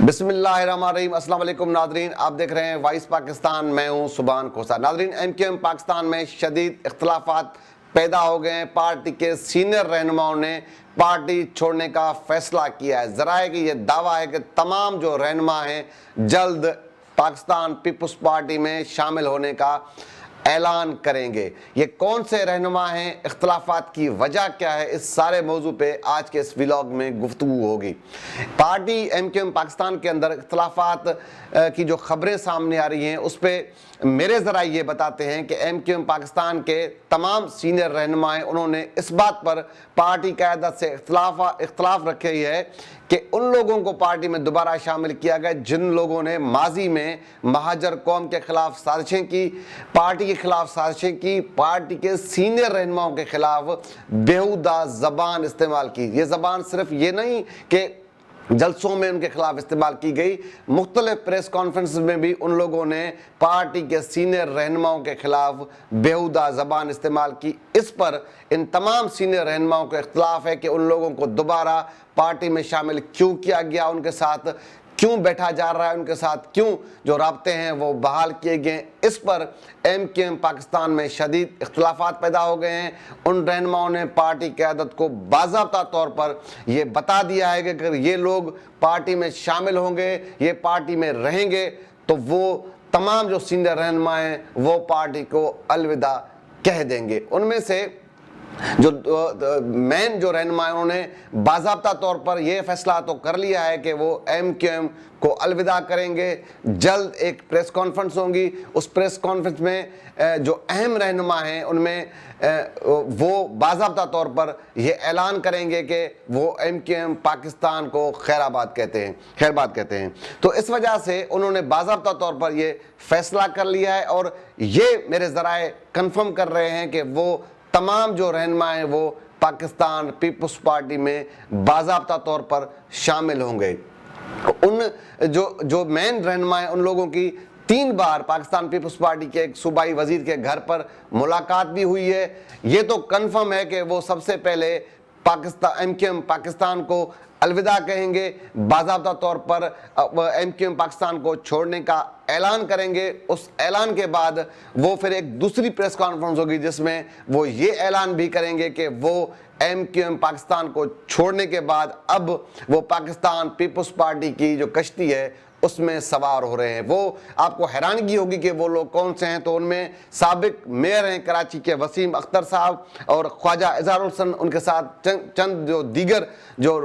बिस्मिल्लाहिर्रहमानिर्रहीम। अस्सलाम वालेकुम नादरीन, आप देख रहे हैं वॉइस पाकिस्तान। मैं हूं सुभान खोसा। नादरीन, एमक्यूएम पाकिस्तान में शदीद इख्तलाफात पैदा हो गए हैं। पार्टी के सीनियर रहनुमाओं ने पार्टी छोड़ने का फैसला किया है। ज़राए कि यह दावा है कि तमाम जो रहनुमा हैं जल्द पाकिस्तान पीपल्स पार्टी में शामिल होने का ऐलान करेंगे। ये कौन से रहनुमा हैं, इख्तलाफात की वजह क्या है, इस सारे मौजू पे आज के इस व्लॉग में गुफ्तगू होगी। पार्टी एमक्यूएम पाकिस्तान के अंदर इख्तलाफात की जो खबरें सामने आ रही हैं उस पर मेरे ज़रा ये बताते हैं कि एमक्यूएम पाकिस्तान के तमाम सीनियर रहनुमाएँ उन्होंने इस बात पर पार्टी क़यादत से इख्तलाफ रखे है कि उन लोगों को पार्टी में दोबारा शामिल किया गया जिन लोगों ने माजी में महाजर कौम के खिलाफ साजिशें की, पार्टी के खिलाफ साजिशें की, पार्टी के सीनियर रहनुमाओं के खिलाफ बेहुदा ज़बान इस्तेमाल की। ये ज़बान सिर्फ ये नहीं कि जलसों में उनके खिलाफ इस्तेमाल की गई, मुख्तलिफ प्रेस कॉन्फ्रेंस में भी उन लोगों ने पार्टी के सीनियर रहनुमाओं के खिलाफ बेहुदा ज़बान इस्तेमाल की। इस पर इन तमाम सीनियर रहनुमाओं को इख्तलाफ है कि उन लोगों को दोबारा पार्टी में शामिल क्यों किया गया, उनके साथ क्यों बैठा जा रहा है, उनके साथ क्यों जो राब्ते हैं वो बहाल किए गए। इस पर एमक्यूएम पाकिस्तान में शदीद इख्तलाफात पैदा हो गए हैं। उन रहनुमाओं ने पार्टी क़यादत को बाज़ाब्ता तौर पर ये बता दिया है कि अगर ये लोग पार्टी में शामिल होंगे, ये पार्टी में रहेंगे, तो वो तमाम जो सीनियर रहनुमा हैं वो पार्टी को अलविदा कह देंगे। उनमें से जो मेन जो रहनुमा है उन्होंने बाज़ाब्ता तौर पर यह फैसला तो कर लिया है कि वो एमक्यूएम को अलविदा करेंगे। जल्द एक प्रेस कॉन्फ्रेंस होगी, उस प्रेस कॉन्फ्रेंस में जो अहम रहनुमा हैं उनमें वो बाज़ाब्ता तौर पर यह ऐलान करेंगे कि वो एमक्यूएम पाकिस्तान को खैराबाद कहते हैं। तो इस वजह से उन्होंने बाज़ाब्ता तौर पर यह फैसला कर लिया है और ये मेरे ज़राए कन्फर्म कर रहे हैं कि वो तमाम जो रहनुमा हैं वो पाकिस्तान पीपल्स पार्टी में बाज़ाब्ता तौर पर शामिल होंगे। उन जो मेन रहनुमा हैं उन लोगों की 3 बार पाकिस्तान पीपल्स पार्टी के एक सूबाई वजीर के घर पर मुलाकात भी हुई है। ये तो कन्फर्म है कि वो सबसे पहले एमक्यूएम पाकिस्तान को अलविदा कहेंगे, बाज़ाब्ता तौर पर एमक्यूएम पाकिस्तान को छोड़ने का ऐलान करेंगे। उस ऐलान के बाद वो फिर एक दूसरी प्रेस कॉन्फ्रेंस होगी जिसमें वो ये ऐलान भी करेंगे कि वो एमक्यूएम पाकिस्तान को छोड़ने के बाद अब वो पाकिस्तान पीपल्स पार्टी की जो कश्ती है उसमें सवार हो रहे हैं। वो आपको हैरानगी होगी कि वो लोग कौन से हैं। तो उनमें साबिक मेयर हैं कराची के वसीम अख्तर साहब और ख्वाजा इजहारुल हसन, उनके साथ चंद जो दीगर जो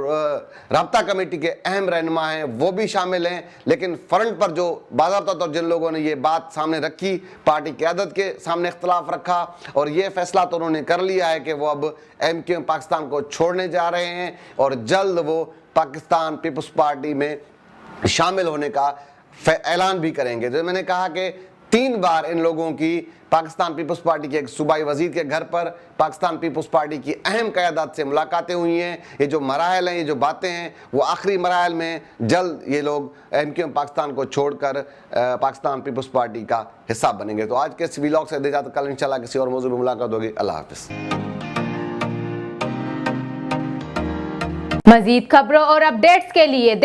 राब्ता कमेटी के अहम रहनुमा हैं वो भी शामिल हैं। लेकिन फ्रंट पर जो बाज़ाब्ता तौर जिन लोगों ने ये बात सामने रखी, पार्टी क़यादत के सामने इख्तलाफ रखा और ये फैसला तो उन्होंने कर लिया है कि वो अब एमक्यूएम पाकिस्तान को छोड़ने जा रहे हैं और जल्द वो पाकिस्तान पीपल्स पार्टी में शामिल होने का ऐलान भी करेंगे। जो मैंने कहा कि 3 बार इन लोगों की पाकिस्तान पीपल्स पार्टी के एक सूबाई वजीर के घर पर पाकिस्तान पीपल्स पार्टी की अहम क़यादत से मुलाकातें हुई हैं। ये जो मराहल हैं, ये जो बातें हैं, वो आखिरी मराहल में जल्द ये लोग एमक्यूएम पाकिस्तान को छोड़कर पाकिस्तान पीपल्स पार्टी का हिस्सा बनेंगे। तो आज के इस व्लॉग से इजाज़त, कल इंशाल्लाह किसी और मौजू में मुलाकात होगी। अल्लाह हाफ़िज़। मज़ीद खबरों और अपडेट्स के लिए